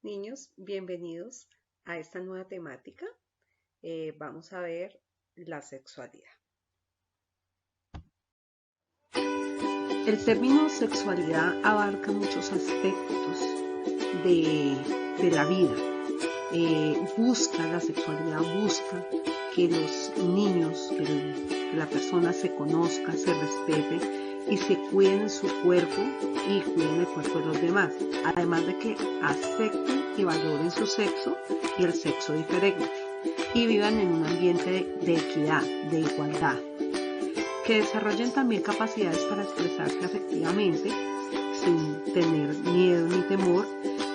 Niños, bienvenidos a esta nueva temática. Vamos a ver la sexualidad. El término sexualidad abarca muchos aspectos de la vida. La sexualidad busca que los niños, que la persona se conozca, se respete y se cuiden su cuerpo y cuiden el cuerpo de los demás, además de que acepten y valoren su sexo y el sexo diferente y vivan en un ambiente de equidad, de igualdad, que desarrollen también capacidades para expresarse afectivamente sin tener miedo ni temor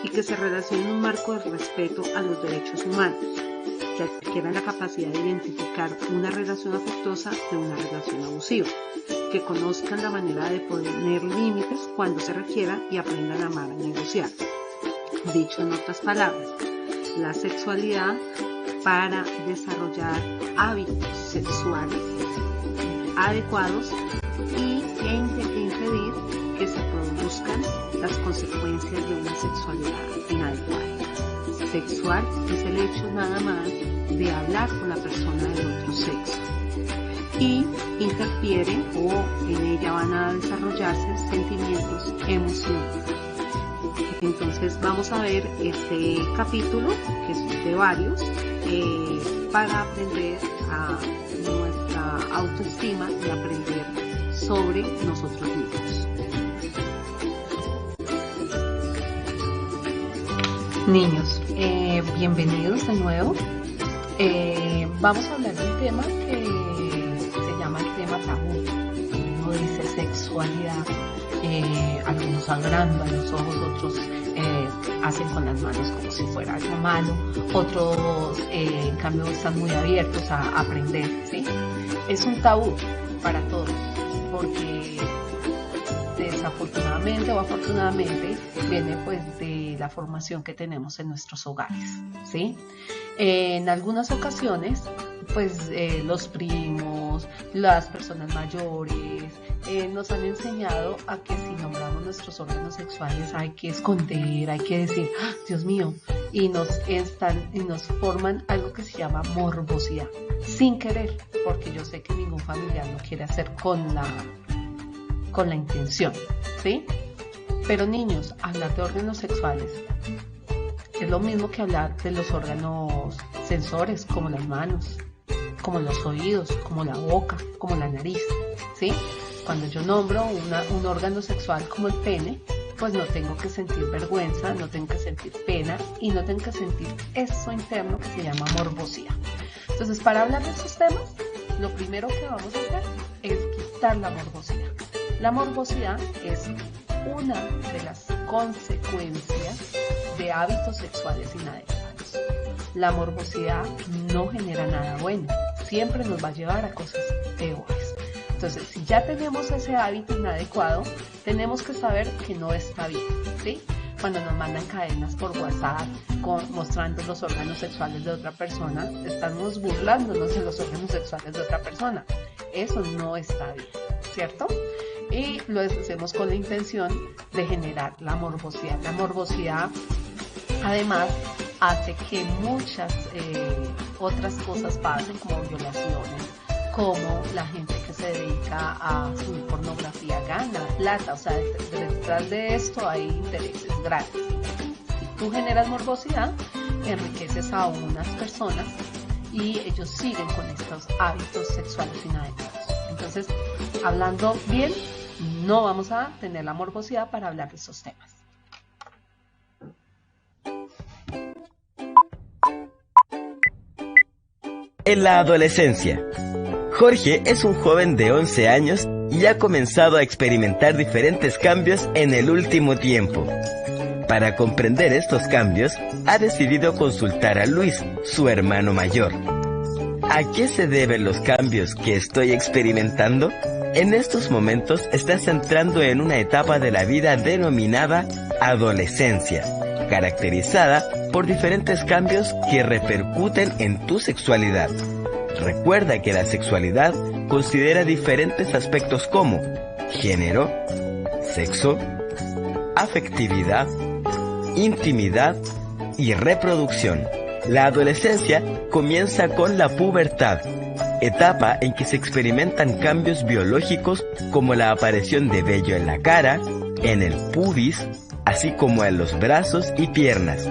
y que se relacionen en un marco de respeto a los derechos humanos, que adquieran la capacidad de identificar una relación afectuosa de una relación abusiva, que conozcan la manera de poner límites cuando se requiera y aprendan a amar y negociar. Dicho en otras palabras, la sexualidad para desarrollar hábitos sexuales adecuados e impedir que se produzcan las consecuencias de una sexualidad inadecuada. Sexual es el hecho nada más de hablar con la persona del otro sexo y interfiere o en ella van a desarrollarse sentimientos, emociones. Entonces vamos a ver este capítulo, que es de varios, para aprender a nuestra autoestima y aprender sobre nosotros mismos. Niños, bienvenidos de nuevo. Vamos a hablar de un tema que se llama el tema tabú. Uno dice sexualidad, algunos agrandan los ojos, otros hacen con las manos como si fuera algo malo, otros en cambio están muy abiertos a aprender, ¿sí? Es un tabú para todos, porque desafortunadamente o afortunadamente viene pues de la formación que tenemos en nuestros hogares, ¿sí? En algunas ocasiones pues los primos, las personas mayores nos han enseñado a que si nombramos nuestros órganos sexuales hay que esconder, hay que decir, ¡ah, Dios mío! Y nos forman algo que se llama morbosidad, sin querer, porque yo sé que ningún familiar lo quiere hacer con la intención, ¿sí? Pero niños, hablar de órganos sexuales es lo mismo que hablar de los órganos sensores, como las manos, como los oídos, como la boca, como la nariz, ¿sí? Cuando yo nombro un órgano sexual como el pene, pues no tengo que sentir vergüenza, no tengo que sentir pena y no tengo que sentir eso interno que se llama morbosidad. Entonces, para hablar de estos temas, lo primero que vamos a hacer es quitar la morbosidad. La morbosidad es una de las consecuencias de hábitos sexuales inadecuados. La morbosidad no genera nada bueno, siempre nos va a llevar a cosas peores. Entonces, si ya tenemos ese hábito inadecuado, tenemos que saber que no está bien, ¿sí? Cuando nos mandan cadenas por WhatsApp mostrando los órganos sexuales de otra persona, estamos burlándonos de los órganos sexuales de otra persona. Eso no está bien, ¿cierto? Y lo hacemos con la intención de generar la morbosidad. La morbosidad, además, hace que muchas otras cosas pasen, como violaciones, como la gente que se dedica a subir pornografía gana plata, o sea, detrás de esto hay intereses grandes. Si tú generas morbosidad, enriqueces a unas personas y ellos siguen con estos hábitos sexuales inadecuados. Entonces, hablando bien, no vamos a tener la morbosidad para hablar de esos temas. En la adolescencia, Jorge es un joven de 11 años y ha comenzado a experimentar diferentes cambios en el último tiempo. Para comprender estos cambios, ha decidido consultar a Luis, su hermano mayor. ¿A qué se deben los cambios que estoy experimentando? En estos momentos estás entrando en una etapa de la vida denominada adolescencia, caracterizada por diferentes cambios que repercuten en tu sexualidad. Recuerda que la sexualidad considera diferentes aspectos como género, sexo, afectividad, intimidad y reproducción. La adolescencia comienza con la pubertad, etapa en que se experimentan cambios biológicos como la aparición de vello en la cara, en el pubis, así como en los brazos y piernas,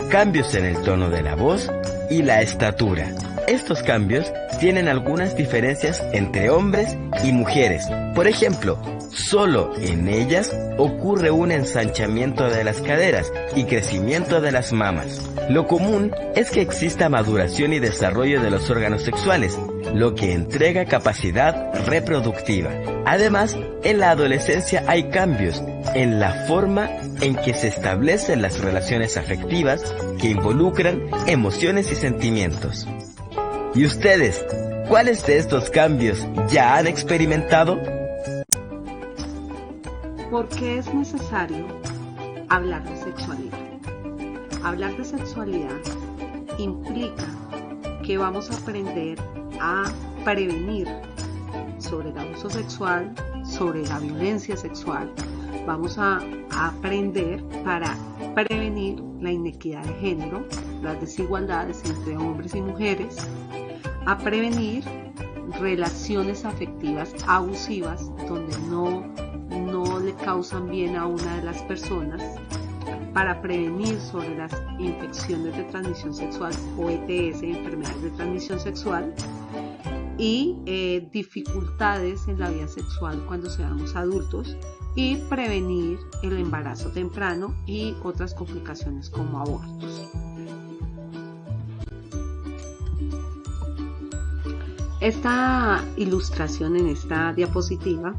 cambios en el tono de la voz y la estatura. Estos cambios tienen algunas diferencias entre hombres y mujeres. Por ejemplo, solo en ellas ocurre un ensanchamiento de las caderas y crecimiento de las mamas. Lo común es que exista maduración y desarrollo de los órganos sexuales, lo que entrega capacidad reproductiva. Además, en la adolescencia hay cambios en la forma en que se establecen las relaciones afectivas que involucran emociones y sentimientos. ¿Y ustedes, cuáles de estos cambios ya han experimentado? ¿Por qué es necesario hablar de sexualidad? Hablar de sexualidad implica que vamos a aprender a prevenir sobre el abuso sexual, sobre la violencia sexual. Vamos a aprender para prevenir la inequidad de género, las desigualdades entre hombres y mujeres, a prevenir relaciones afectivas abusivas donde no le causan bien a una de las personas, para prevenir sobre las infecciones de transmisión sexual o ETS, enfermedades de transmisión sexual, y dificultades en la vida sexual cuando seamos adultos, y prevenir el embarazo temprano y otras complicaciones como abortos. Esta ilustración, en esta diapositiva,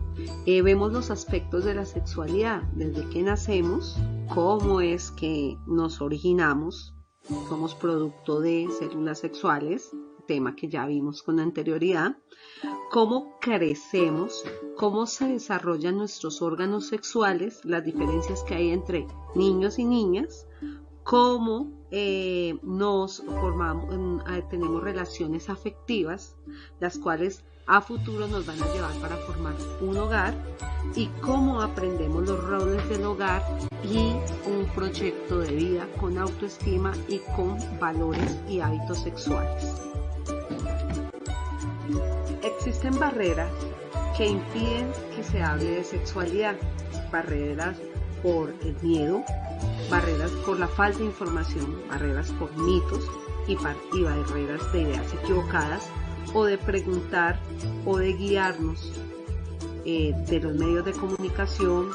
vemos los aspectos de la sexualidad, desde que nacemos, cómo es que nos originamos, somos producto de células sexuales, tema que ya vimos con anterioridad, cómo crecemos, cómo se desarrollan nuestros órganos sexuales, las diferencias que hay entre niños y niñas, cómo nos formamos, tenemos relaciones afectivas, las cuales a futuro nos van a llevar para formar un hogar, y cómo aprendemos los roles del hogar y un proyecto de vida con autoestima y con valores y hábitos sexuales. Existen barreras que impiden que se hable de sexualidad, barreras por el miedo, barreras por la falta de información, barreras por mitos y barreras de ideas equivocadas, o de preguntar o de guiarnos de los medios de comunicación,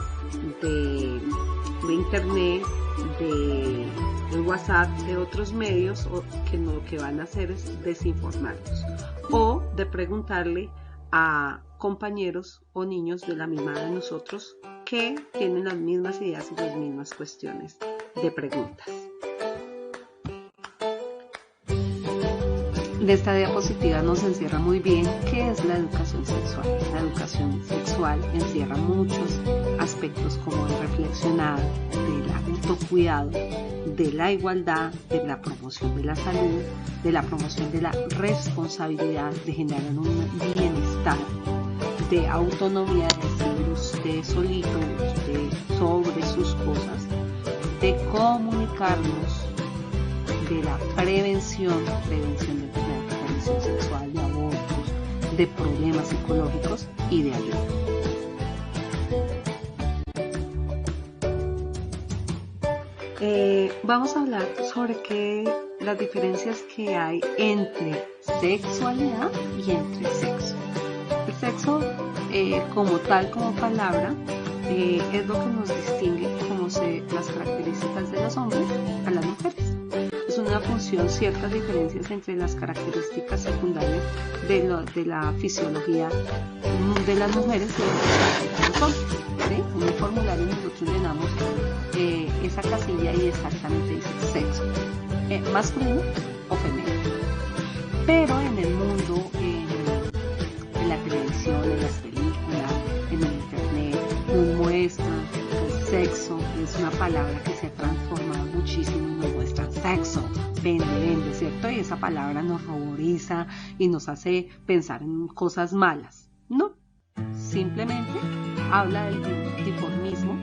de internet, de WhatsApp, de otros medios, que lo que van a hacer es desinformarnos, o de preguntarle a compañeros o niños de la misma edad de nosotros que tienen las mismas ideas y las mismas cuestiones de preguntas. De esta diapositiva nos encierra muy bien qué es la educación sexual. La educación sexual encierra muchos aspectos como el reflexionar, del autocuidado, de la igualdad, de la promoción de la salud, de la promoción de la responsabilidad, de generar un bienestar, de autonomía, de decir usted solito, usted sobre sus cosas, de comunicarnos, de la prevención de la prevención sexual, de abortos, de problemas psicológicos y de ayuda. Vamos a hablar sobre las diferencias que hay entre sexualidad y entre sexo. El sexo, como tal, como palabra, es lo que nos distingue como las características de los hombres a las mujeres. Es una función, ciertas diferencias entre las características secundarias de la fisiología de las mujeres y de los hombres. ¿Sí? En un formulario nosotros llenamos esa casilla y exactamente dice sexo, masculino o femenino. Pero en el mundo, en la televisión, en las películas, en el internet, nos muestra el sexo, es una palabra que se ha transformado muchísimo y nos muestra sexo, vende, ¿cierto? Y esa palabra nos ruboriza y nos hace pensar en cosas malas. No, simplemente habla del dimorfismo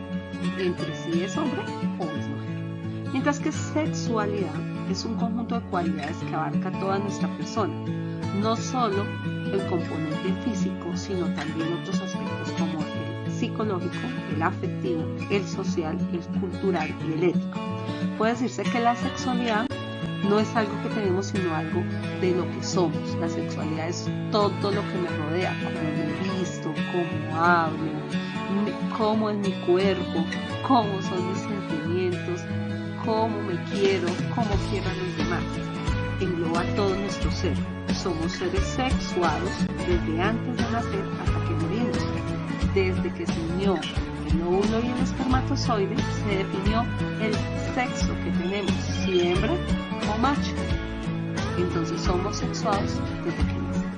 entre si es hombre o es mujer. Mientras que sexualidad es un conjunto de cualidades que abarca toda nuestra persona, no solo el componente físico, sino también otros aspectos como el psicológico, el afectivo, el social, el cultural y el ético. Puede decirse que la sexualidad no es algo que tenemos, sino algo de lo que somos. La sexualidad es todo lo que me rodea, cómo me visto, cómo hablo, cómo es mi cuerpo, cómo son mis sentimientos, cómo me quiero, cómo quiero a los demás. Engloba todo nuestro ser. Somos seres sexuados desde antes de nacer hasta que morimos. Desde que se unió el óvulo y el espermatozoide, se definió el sexo que tenemos, si hembra o macho. Entonces somos sexuados desde que nacemos.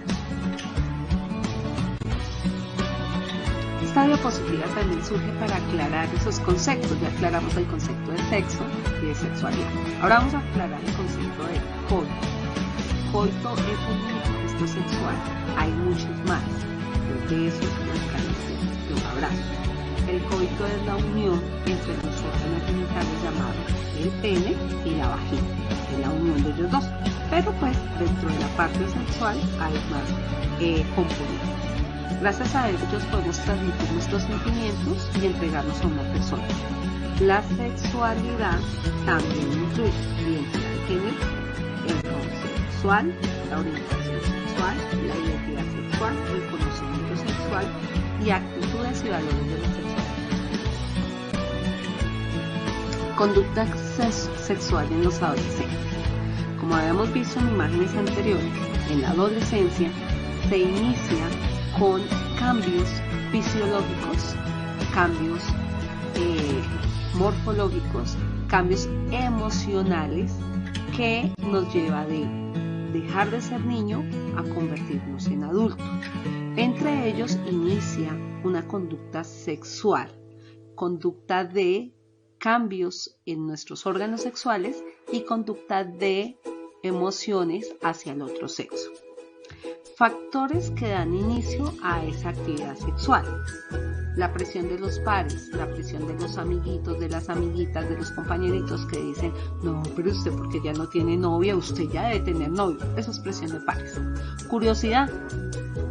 Esta diapositiva también surge para aclarar esos conceptos. Ya aclaramos el concepto de sexo y de sexualidad. Ahora vamos a aclarar el concepto de coito. Coito es un único gesto sexual. Hay muchos más. Los besos, las caricias, los abrazos. El coito es la unión entre los órganos genitales llamados el pene y la vagina. Es la unión de ellos dos. Pero pues dentro de la parte sexual hay más componentes. Gracias a ellos podemos transmitir nuestros sentimientos y entregarnos a una persona. La sexualidad también incluye identidad de género, el rol sexual, la orientación sexual, la identidad sexual, el conocimiento sexual y actitudes y valores de la sexualidad. Conducta sexual en los adolescentes. Como habíamos visto en imágenes anteriores, en la adolescencia se inicia con cambios fisiológicos, cambios morfológicos, cambios emocionales que nos lleva de dejar de ser niño a convertirnos en adulto. Entre ellos inicia una conducta sexual, conducta de cambios en nuestros órganos sexuales y conducta de emociones hacia el otro sexo. Factores que dan inicio a esa actividad sexual. La presión de los pares, la presión de los amiguitos, de las amiguitas, de los compañeritos que dicen, no, pero usted porque ya no tiene novia, usted ya debe tener novio. Eso es presión de pares. Curiosidad.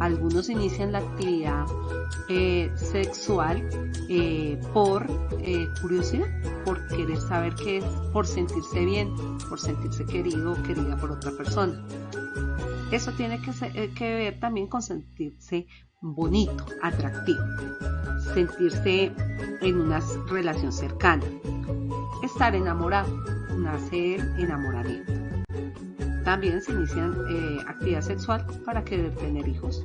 Algunos inician la actividad sexual por curiosidad, por querer saber qué es, por sentirse bien, por sentirse querido o querida por otra persona. Eso tiene que ver también con sentirse bonito, atractivo, sentirse en una relación cercana, estar enamorado, nace el enamoramiento. También se inician actividad sexual para querer tener hijos.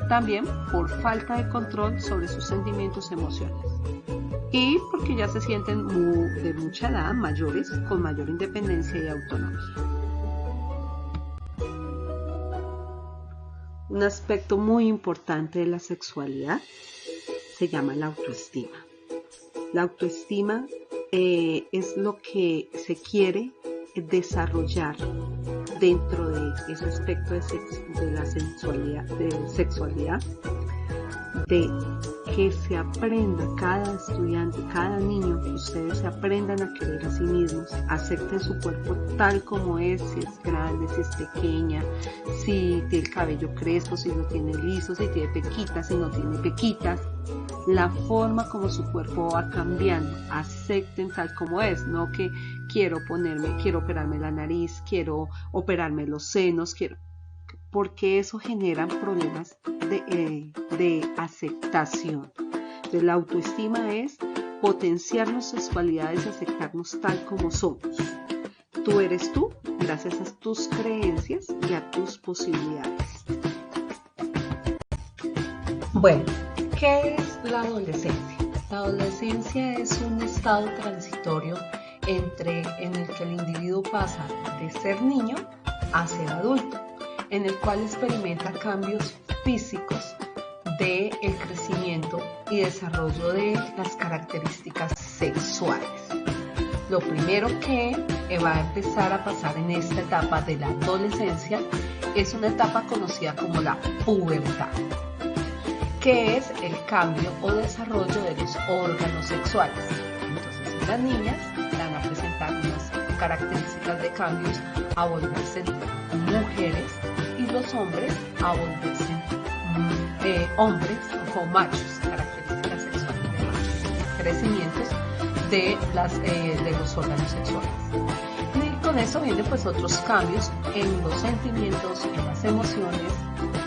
También por falta de control sobre sus sentimientos y emociones. Y porque ya se sienten de mucha edad, mayores, con mayor independencia y autonomía. Un aspecto muy importante de la sexualidad se llama la autoestima. La autoestima es lo que se quiere desarrollar dentro de ese aspecto de la sexualidad, de que se aprenda cada estudiante, cada niño, que ustedes se aprendan a querer a sí mismos, acepten su cuerpo tal como es, si es grande, si es pequeña, si tiene el cabello crespo, si lo tiene liso, si tiene pequitas, si no tiene pequitas, la forma como su cuerpo va cambiando, acepten tal como es, no que quiero operarme la nariz, quiero operarme los senos, porque eso genera problemas de aceptación. Entonces, la autoestima es potenciar nuestras cualidades y aceptarnos tal como somos. Tú eres tú gracias a tus creencias y a tus posibilidades. Bueno, ¿qué es la adolescencia? La adolescencia es un estado transitorio en el que el individuo pasa de ser niño a ser adulto, en el cual experimenta cambios físicos del crecimiento y desarrollo de las características sexuales. Lo primero que va a empezar a pasar en esta etapa de la adolescencia es una etapa conocida como la pubertad, que es el cambio o desarrollo de los órganos sexuales. Entonces las niñas van a presentar unas características de cambios a volverse mujeres y los hombres a volverse hombres o machos, características sexuales de machos, crecimientos de los órganos sexuales. Y con eso vienen pues otros cambios en los sentimientos, en las emociones,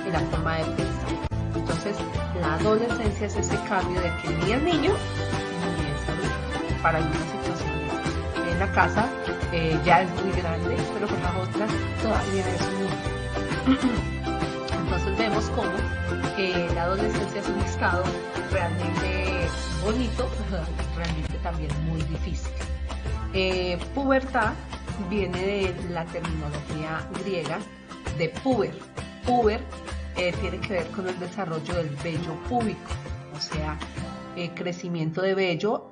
en la forma de pensar. Entonces, la adolescencia es ese cambio de que ni es niño ni es adulto. Para algunas situaciones en la casa ya es muy grande, pero para otras todavía es un niño. Entonces vemos cómo la adolescencia es un estado realmente bonito, pero realmente también muy difícil. Pubertad viene de la terminología griega de puber. Puber tiene que ver con el desarrollo del vello púbico, o sea, crecimiento de vello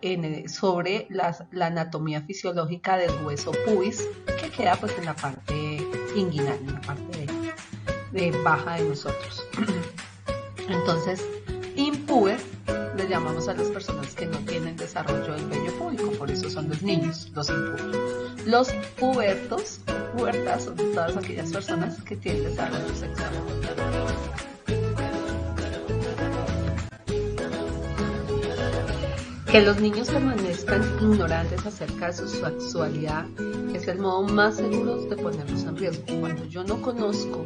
sobre la anatomía fisiológica del hueso pubis, que queda pues en la parte inguinal, en la parte de baja de nosotros. Entonces, impuber le llamamos a las personas que no tienen desarrollo del vello púbico, por eso son los niños, los impuber. Los pubertas son todas aquellas personas que tienen desarrollo sexual. Que los niños permanezcan ignorantes acerca de su sexualidad es el modo más seguro de ponerlos en riesgo. Cuando yo no conozco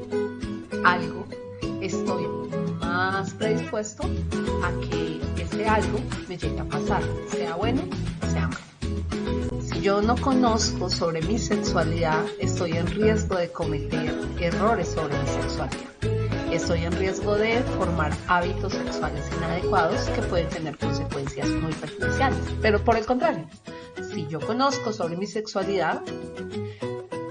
algo, estoy más predispuesto a que ese algo me llegue a pasar, sea bueno, sea malo. Si yo no conozco sobre mi sexualidad, estoy en riesgo de cometer errores sobre mi sexualidad. Estoy en riesgo de formar hábitos sexuales inadecuados que pueden tener consecuencias muy perjudiciales. Pero por el contrario, si yo conozco sobre mi sexualidad,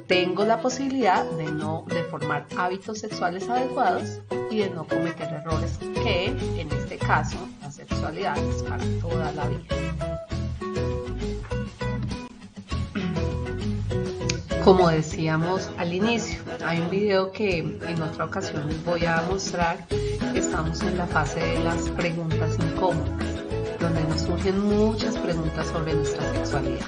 tengo la posibilidad de formar hábitos sexuales adecuados y de no cometer errores que, en este caso, la sexualidad es para toda la vida. Como decíamos al inicio, hay un video que en otra ocasión les voy a mostrar. Estamos en la fase de las preguntas incómodas, donde nos surgen muchas preguntas sobre nuestra sexualidad.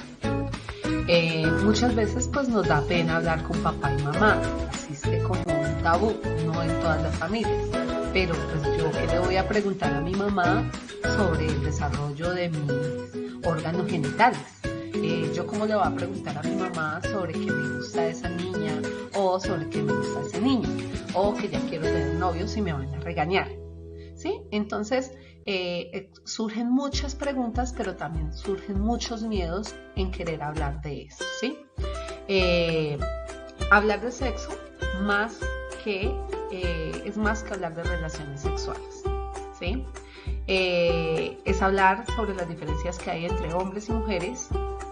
Muchas veces pues nos da pena hablar con papá y mamá, existe como un tabú, no en todas las familias, pero pues yo que le voy a preguntar a mi mamá sobre el desarrollo de mis órganos genitales. Yo como le voy a preguntar a mi mamá sobre qué me gusta esa niña o sobre qué me gusta ese niño o que ya quiero tener novios y me van a regañar, ¿sí? Entonces surgen muchas preguntas, pero también surgen muchos miedos en querer hablar de eso, ¿sí? Hablar de sexo es más que hablar de relaciones sexuales, ¿sí? Es hablar sobre las diferencias que hay entre hombres y mujeres,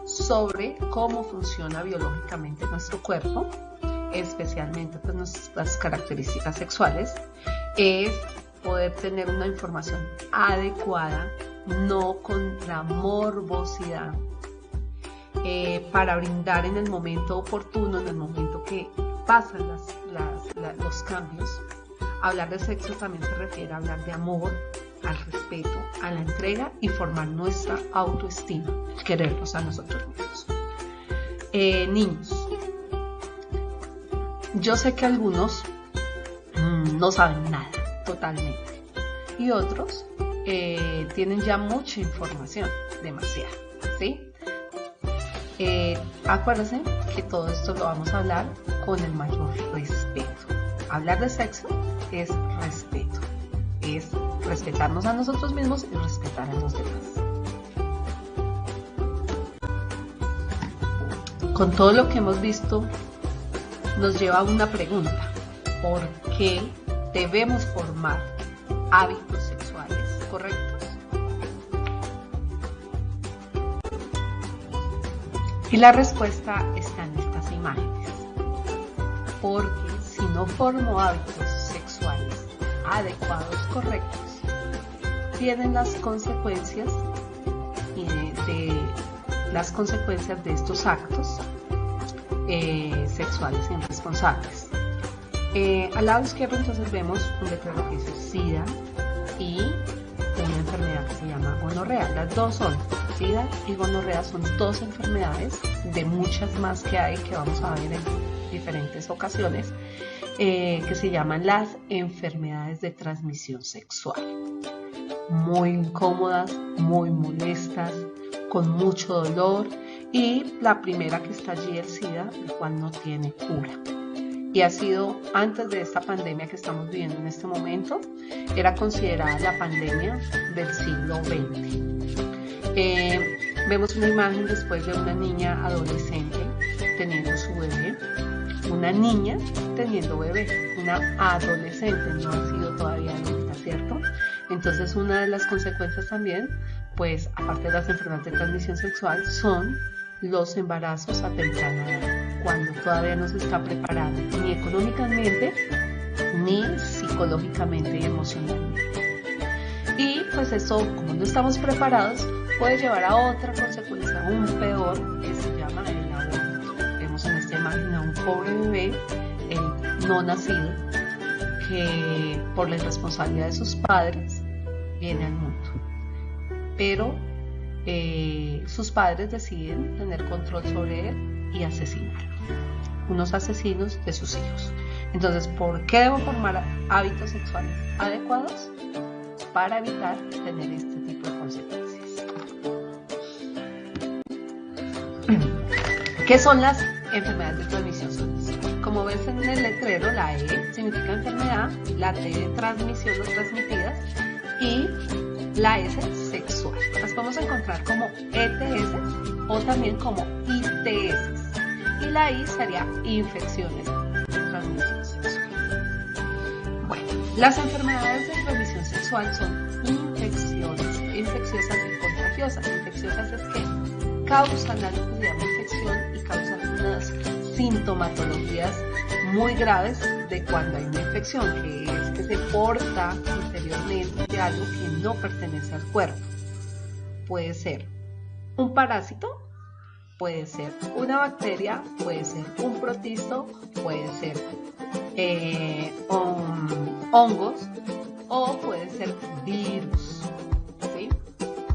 sobre cómo funciona biológicamente nuestro cuerpo, especialmente pues, nuestras características sexuales. Es poder tener una información adecuada, no con la morbosidad, para brindar en el momento oportuno, en el momento que pasan los cambios. Hablar de sexo también se refiere a hablar de amor, al respeto, a la entrega y formar nuestra autoestima, querernos a nosotros mismos. Niños, yo sé que algunos no saben nada totalmente y otros tienen ya mucha información, demasiada, ¿sí? Acuérdense que todo esto lo vamos a hablar con el mayor respeto. Hablar de sexo es respeto, es respetarnos a nosotros mismos y respetar a los demás. Con todo lo que hemos visto, nos lleva a una pregunta: ¿por qué debemos formar hábitos sexuales correctos? Y la respuesta está en estas imágenes. Porque si no formo hábitos sexuales adecuados, correctos, tienen las consecuencias de estos actos sexuales irresponsables. Al lado izquierdo entonces vemos un letrero que dice SIDA y una enfermedad que se se llama gonorrea. Las dos son, SIDA y gonorrea son dos enfermedades de muchas más que hay, que vamos a ver en diferentes ocasiones, que se llaman las enfermedades de transmisión sexual. Muy incómodas, muy molestas, con mucho dolor, y la primera que está allí, el SIDA, el cual no tiene cura. Y ha sido, antes de esta pandemia que estamos viviendo en este momento, era considerada la pandemia del siglo XX. Vemos una imagen después de una niña adolescente teniendo su bebé, una niña teniendo bebé, una adolescente, no ha sido todavía adulta, ¿cierto? Entonces, una de las consecuencias también, pues aparte de las enfermedades de transmisión sexual, son los embarazos a temprana edad, cuando todavía no se está preparado ni económicamente, ni psicológicamente y emocionalmente. Y pues eso, como no estamos preparados, puede llevar a otra consecuencia aún peor, que se llama el aborto. Vemos en esta imagen a un pobre bebé, el no nacido, que por la irresponsabilidad de sus padres viene al mundo. Pero sus padres deciden tener control sobre él y asesinarlo. Unos asesinos de sus hijos. Entonces, ¿por qué debo formar hábitos sexuales adecuados? Para evitar tener este tipo de consecuencias. ¿Qué son las enfermedades de transmisión sexual? Como ves en el letrero, la E significa enfermedad, la T de transmisión o transmitidas y la S sexual. Las podemos encontrar como ETS o también como ITS. Y la I sería infecciones de transmisión sexual. Bueno, las enfermedades de transmisión sexual son infecciosas y contagiosas. Infecciosas es que causan algo que se llama infección y causan unas sintomatologías muy graves de cuando hay una infección, que es que se porta interiormente de algo que no pertenece al cuerpo. Puede ser un parásito, puede ser una bacteria, puede ser un protisto, puede ser hongos o puede ser virus, ¿sí?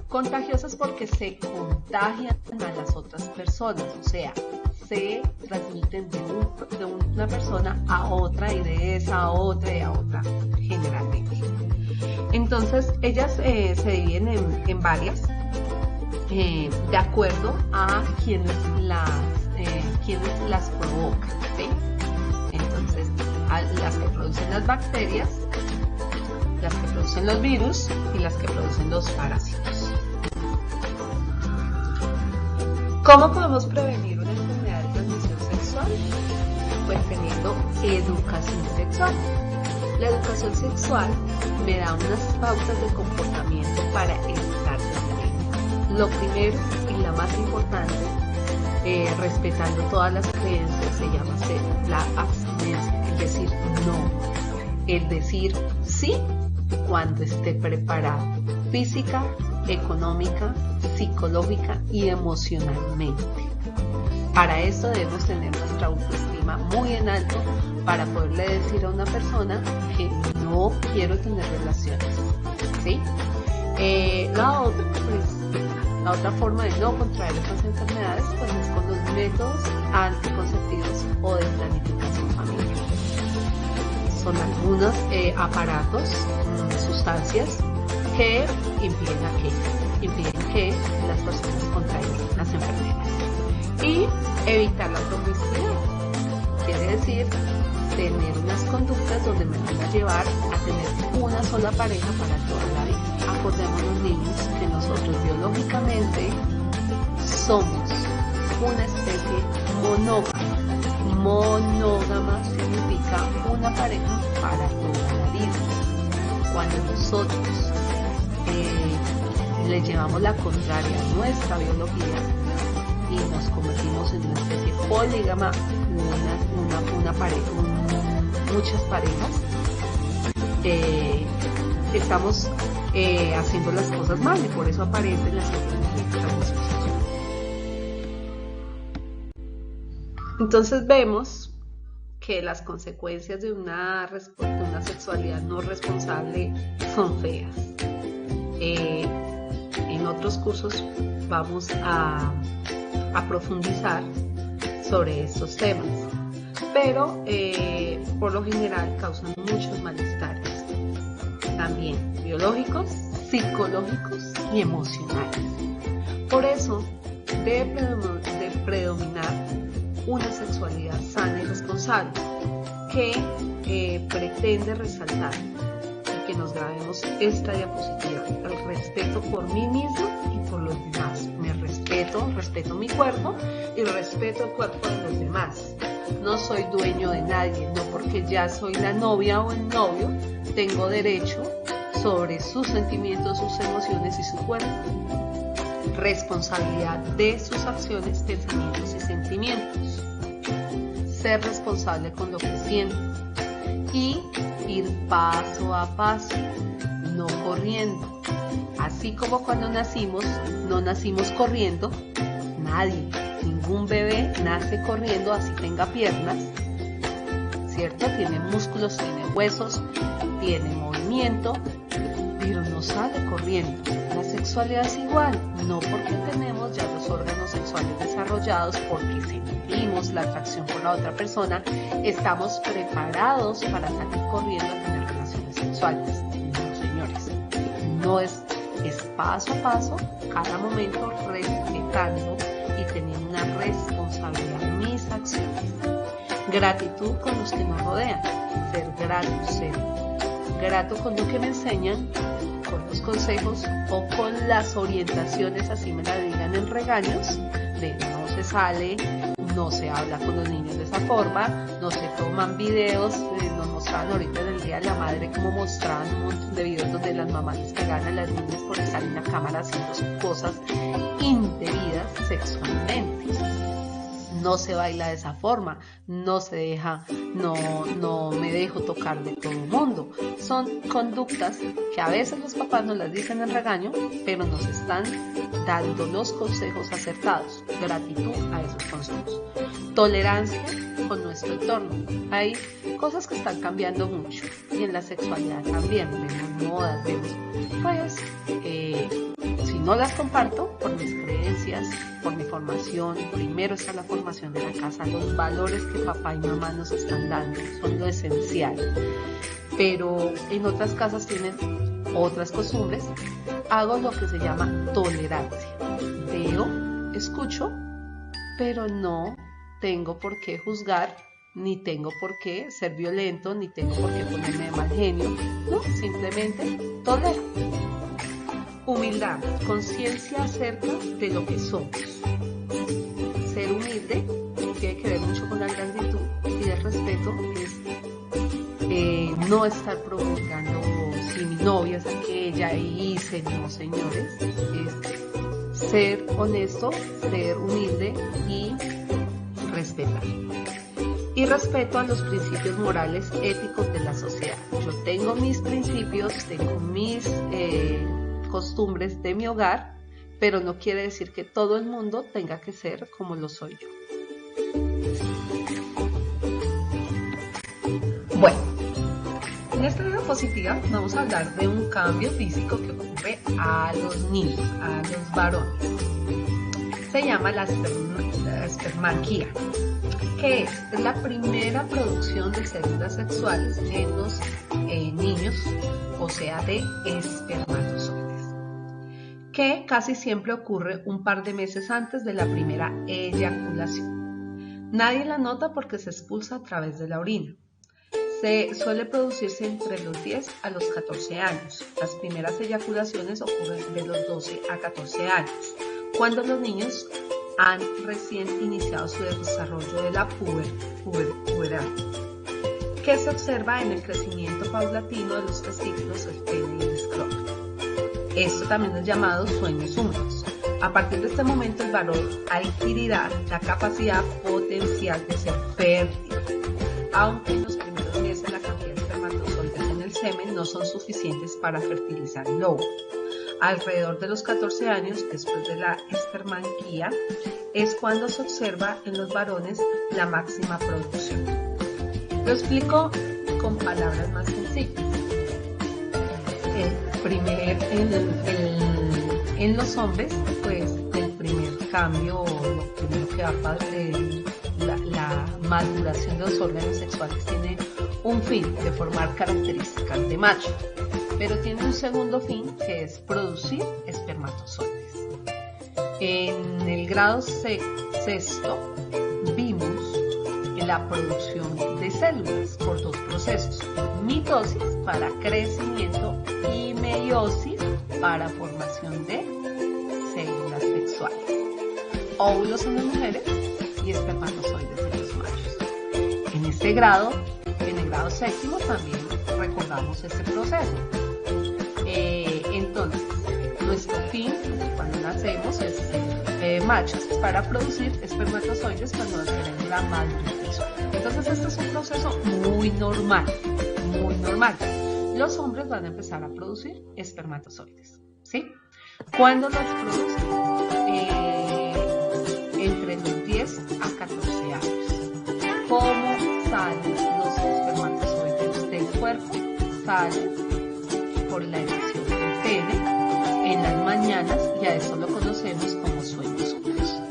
Contagiosas porque se contagian a las otras personas, o sea, se transmiten de una persona a otra y de esa a otra y a otra generalmente. Entonces ellas se dividen en varias de acuerdo a quienes las provocan, ¿sí? Entonces, a las que producen las bacterias, las que producen los virus y las que producen los parásitos. ¿Cómo podemos prevenir una enfermedad de transmisión sexual? Pues teniendo educación sexual. La educación sexual me da unas pautas de comportamiento para evitar tener. Lo primero y la más importante, respetando todas las creencias, se llama la abstinencia, es decir, no. El decir sí cuando esté preparado, física, económica, psicológica y emocionalmente. Para eso debemos tener nuestra autoestima muy en alto para poderle decir a una persona que no quiero tener relaciones, ¿sí? La otra forma de no contraer estas enfermedades pues es con los métodos anticonceptivos o de planificación familiar. Son algunos aparatos, sustancias que impiden que las personas contraigan las enfermedades. Y evitar la promiscuidad, quiere decir tener unas conductas donde me van a llevar a tener una sola pareja para toda la vida. Acordémonos, niños, que nosotros biológicamente somos una especie monógama. Monógama significa una pareja para toda la vida. Cuando nosotros le llevamos la contraria a nuestra biología y nos convertimos en una especie polígama, una pareja, muchas parejas, estamos haciendo las cosas mal y por eso aparecen las enfermedades de transmisión sexual. Entonces vemos que las consecuencias de una sexualidad no responsable son feas. en otros cursos vamos a profundizar sobre estos temas, pero por lo general causan muchos malestares, también biológicos, psicológicos y emocionales. Por eso debe predominar una sexualidad sana y responsable que pretende resaltar y que nos grabemos esta diapositiva: el respeto por mí mismo y por los demás. Me respeto mi cuerpo y respeto el cuerpo de los demás. No soy dueño de nadie, no porque ya soy la novia o el novio tengo derecho sobre sus sentimientos, sus emociones y su cuerpo. Responsabilidad de sus acciones, pensamientos y sentimientos. Ser responsable con lo que siento y ir paso a paso, no corriendo. Así como cuando nacimos, no nacimos corriendo, ningún bebé nace corriendo así tenga piernas, ¿cierto? Tiene músculos, tiene huesos, tiene movimiento, pero no sale corriendo. La sexualidad es igual, no porque tenemos ya los órganos sexuales desarrollados, porque sentimos la atracción por la otra persona, estamos preparados para salir corriendo a tener relaciones sexuales. No, señores, no es paso a paso, cada momento respetando y teniendo una responsabilidad en mis acciones. Gratitud con los que nos rodean, ser grato con lo que me enseñan, con los consejos o con las orientaciones, así me la digan en regaños, de no se sale, no se habla con los niños de esa forma, no se toman videos. Nos mostraban ahorita en el Día de la Madre como mostraban un montón de videos donde las mamás les pegan a las niñas por estar en la cámara haciendo cosas indebidas sexualmente. No se baila de esa forma, no se deja, no me dejo tocar de todo el mundo. Son conductas que a veces los papás nos las dicen en regaño, pero nos están dando los consejos acertados. Gratitud a esos consejos. Tolerancia con nuestro entorno. Hay cosas que están cambiando mucho y en la sexualidad también. Vemos modas, pues si no las comparto por mis creencias, por mi formación, primero está la formación de la casa, los valores que papá y mamá nos están dando son lo esencial, pero en otras casas tienen otras costumbres. Hago lo que se llama tolerancia. Veo, escucho, pero no tengo por qué juzgar, ni tengo por qué ser violento, ni tengo por qué ponerme de mal genio, no, simplemente tolero. Humildad, conciencia acerca de lo que somos. Ser humilde tiene que ver mucho con la gratitud, y el respeto es no estar provocando si mi novia es aquella y hice, no, señores, es ser honesto, ser humilde y respetar. Y respeto a los principios morales éticos de la sociedad. Yo tengo mis principios, tengo mis costumbres de mi hogar, pero no quiere decir que todo el mundo tenga que ser como lo soy yo. Bueno, en esta diapositiva vamos a hablar de un cambio físico que ocurre a los niños, a los varones. Se llama la espermanquía, que es la primera producción de células sexuales en los niños, o sea, de espermatozoides, que casi siempre ocurre un par de meses antes de la primera eyaculación. Nadie la nota porque se expulsa a través de la orina. Suele producirse entre los 10 a los 14 años. Las primeras eyaculaciones ocurren de los 12 a 14 años, cuando los niños han recién iniciado su desarrollo de la pubertad, que se observa en el crecimiento paulatino de los testículos, el pene y el escroto. Esto también es llamado sueños húmedos. A partir de este momento el varón adquirirá la capacidad potencial de ser fértil, aunque en los primeros meses la cantidad de espermatozoides en el semen no son suficientes para fertilizar el óvulo. Alrededor de los 14 años, después de la espermanquía, es cuando se observa en los varones la máxima producción. Lo explico con palabras En los hombres, pues el primer cambio, lo primero que va a la maduración de los órganos sexuales tiene un fin de formar características de macho, pero tiene un segundo fin que es producir espermatozoides. En el grado sexto vimos la producción de células por dos procesos: mitosis para crecimiento y meiosis para formación de células sexuales, óvulos en las mujeres y espermatozoides en los machos. En este grado, en el grado séptimo, también recordamos este proceso. Entonces, nuestro fin cuando nacemos es machos para producir espermatozoides cuando tenemos la madurez sexual. Entonces, este es un proceso muy normal, muy normal. Los hombres van a empezar a producir espermatozoides, ¿sí? ¿Cuándo los producen? Entre los 10 a 14 años. ¿Cómo salen los espermatozoides del cuerpo? Salen por la erección del pene en las mañanas, y a eso lo conocemos como sueños húmedos.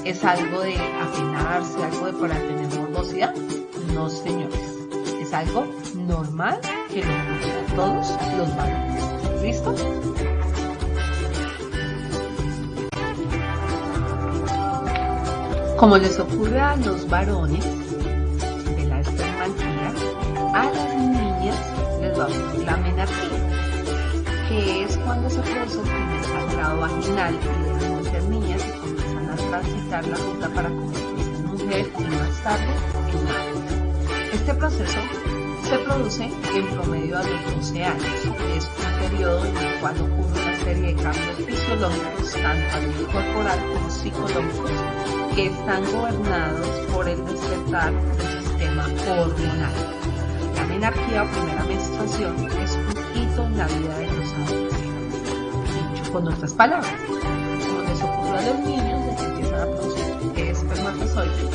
¿Es algo de apenarse, algo de para tener morbosidad? No, señores. Es algo normal que nos gusta a todos los varones. ¿Listo? Como les ocurre a los varones de la espermantía, a las niñas les va a ocurrir la menarquía, que es cuando se produce el primer sangrado vaginal y dejan de ser niñas y comienzan a transitar la ruta para convertirse en mujer y más tarde en madre. Este proceso se produce en promedio a los 12 años. Es un periodo en el cual ocurre una serie de cambios fisiológicos, tanto a nivel corporal como psicológicos, que están gobernados por el despertar del sistema hormonal. La menarquía o primera menstruación es un hito en la vida de los adolescentes. Dicho con otras palabras, como les ocurre a los niños, les empiezan a producir espermatozoides,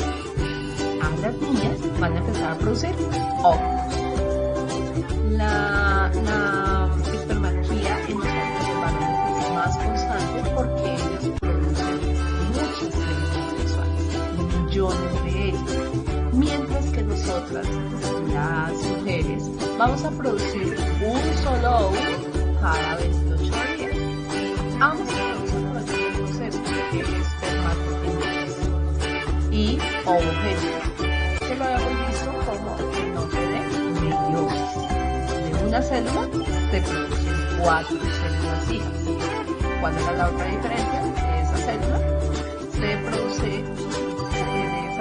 a las niñas van a empezar a producir óvulos. La espermatología en los varones es más constante porque ellos producen muchas células sexuales, millones de ellas, mientras que nosotras, las mujeres, vamos a producir un solo óvulo cada 28 días. Ambos producen por el proceso de espermatogenesis y ovogénesis, que lo habíamos visto como el nombre de meiosis. Una célula se producen 4 células hijas. ¿Cuál era la otra diferencia? De esa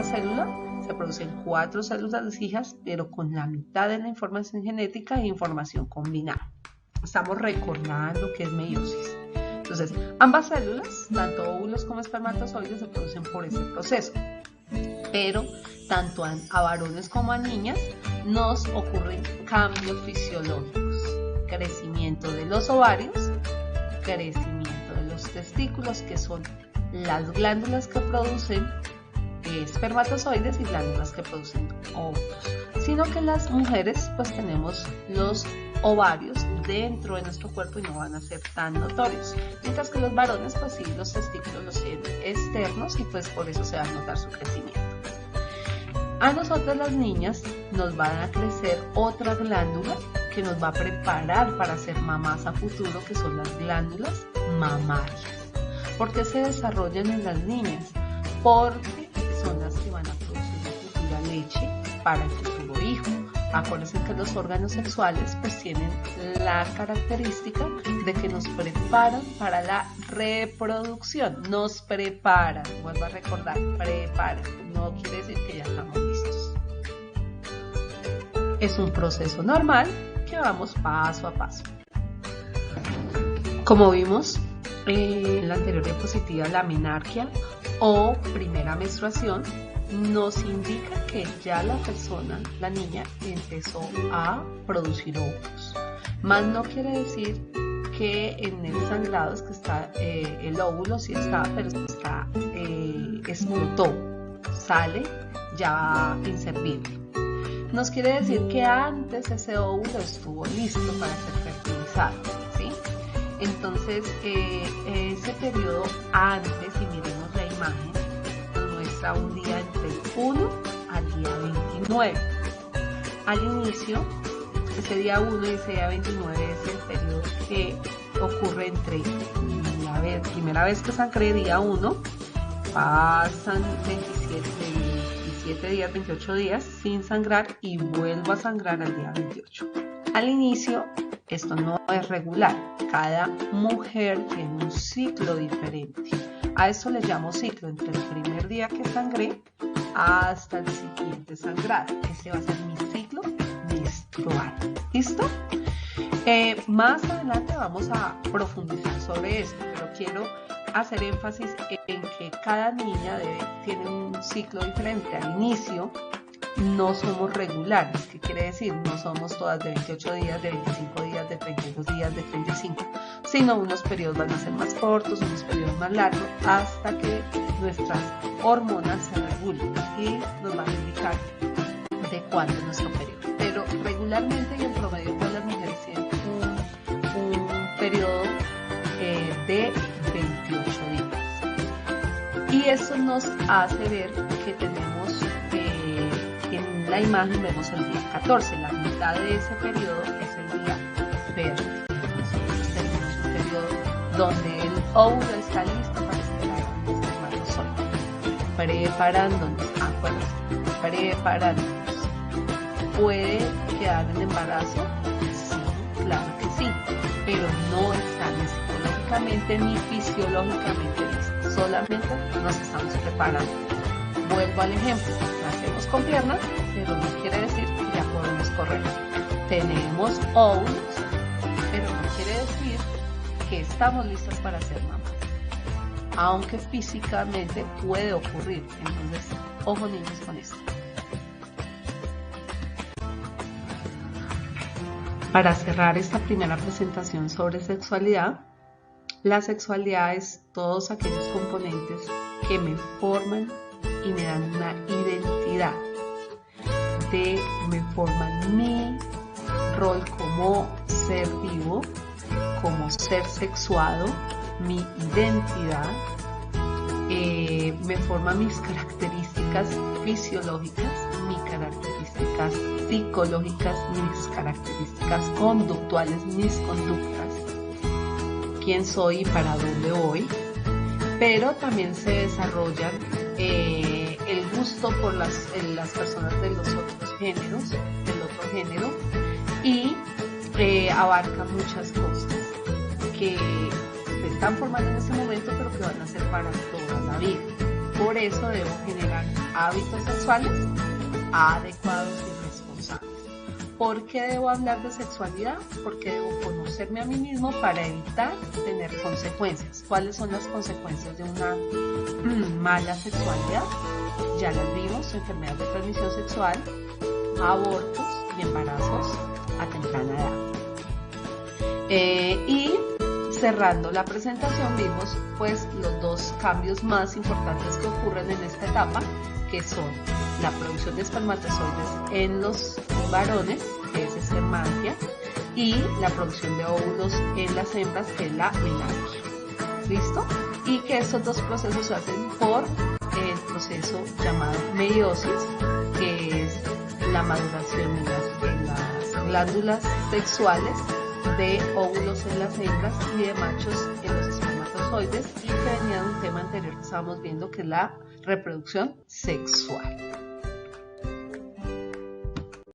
célula se producen 4 células hijas, pero con la mitad de la información genética e información combinada. Estamos recordando que es meiosis. Entonces, ambas células, tanto óvulos como espermatozoides, se producen por ese proceso. Pero tanto a varones como a niñas nos ocurren cambios fisiológicos: crecimiento de los ovarios, crecimiento de los testículos, que son las glándulas que producen espermatozoides, y glándulas que producen óvulos. Sino que las mujeres pues tenemos los ovarios dentro de nuestro cuerpo y no van a ser tan notorios, mientras que los varones pues sí, los testículos los tienen externos y pues por eso se va a notar su crecimiento. A nosotras las niñas nos van a crecer otra glándula que nos va a preparar para ser mamás a futuro, que son las glándulas mamarias. ¿Por qué se desarrollan en las niñas? Porque son las que van a producir la futura leche para el futuro hijo. Acuérdense que los órganos sexuales pues tienen la característica de que nos preparan para la reproducción. Nos preparan, vuelvo a recordar, preparan. No quiere decir que ya estamos listos. Es un proceso normal que vamos paso a paso. Como vimos en la anterior diapositiva, la menarquia o primera menstruación nos indica que ya la persona, la niña, empezó a producir óvulos. Más no quiere decir que en el sangrado es que está el óvulo, sí está, pero está explotó, sale ya inservible. Nos quiere decir que antes ese óvulo estuvo listo para ser fertilizado, ¿sí? Entonces, ese periodo antes, si miremos la imagen, muestra un día entre el 1 al día 29. Al inicio, ese día 1 y ese día 29 es el periodo que ocurre entre la primera vez que sangré, día 1, pasan 27 días, 28 días sin sangrar y vuelvo a sangrar al día 28. Al inicio, esto no es regular. Cada mujer tiene un ciclo diferente. A eso le llamo ciclo entre el primer día que sangré hasta el siguiente sangrado. Ese va a ser mi ciclo menstrual. ¿Listo? Más adelante vamos a profundizar sobre esto, pero quiero hacer énfasis en que cada niña tiene un ciclo diferente. Al inicio no somos regulares. ¿Qué quiere decir? No somos todas de 28 días, de 25 días, de 32 días, de 35, sino unos periodos van a ser más cortos, unos periodos más largos, hasta que nuestras hormonas se regulen y nos van a indicar de cuándo es nuestro periodo. Pero regularmente y en promedio todas las mujeres tienen un periodo de 28 días. Y eso nos hace ver que tenemos, en la imagen vemos el día 14, la mitad de ese periodo es el día verde. Nosotros tenemos un periodo donde el óvulo está listo para esperar a nuestro espermatozoide, preparándonos. ¿Puede quedar en embarazo? Sí, claro que sí, pero no está ni psicológicamente ni fisiológicamente listo, solamente nos estamos preparando. Vuelvo al ejemplo, nacemos con piernas, pero no quiere decir que ya podemos correr. Tenemos óvulos, pero no quiere decir que estamos listos para ser mamás, aunque físicamente puede ocurrir. Entonces, ojo niños con esto. Para cerrar esta primera presentación sobre sexualidad, la sexualidad es todos aquellos componentes que me forman y me dan una identidad, me forman mi rol como ser vivo, como ser sexuado, mi identidad, me forman mis características fisiológicas, mis características psicológicas, mis características conductuales, mis conductas, quién soy y para dónde voy, pero también se desarrollan el gusto por las personas de los otros géneros, del otro género, y abarca muchas cosas que se están formando en este momento, pero que van a ser para toda la vida. Por eso debo generar hábitos sexuales adecuados y responsables. ¿Por qué debo hablar de sexualidad? Porque debo conocerme a mí mismo para evitar tener consecuencias. ¿Cuáles son las consecuencias de una mala sexualidad? Ya las vimos: enfermedades de transmisión sexual, abortos y embarazos a temprana edad. Y cerrando la presentación vimos pues los dos cambios más importantes que ocurren en esta etapa, que son la producción de espermatozoides en los varones, que es espermancia, y la producción de óvulos en las hembras, que es la menarquia. ¿Listo? Y que estos dos procesos se hacen por el proceso llamado meiosis, que es la maduración en las glándulas sexuales de óvulos en las hembras y de machos en los espermatozoides, y que venía de un tema anterior que estábamos viendo, que es la reproducción sexual.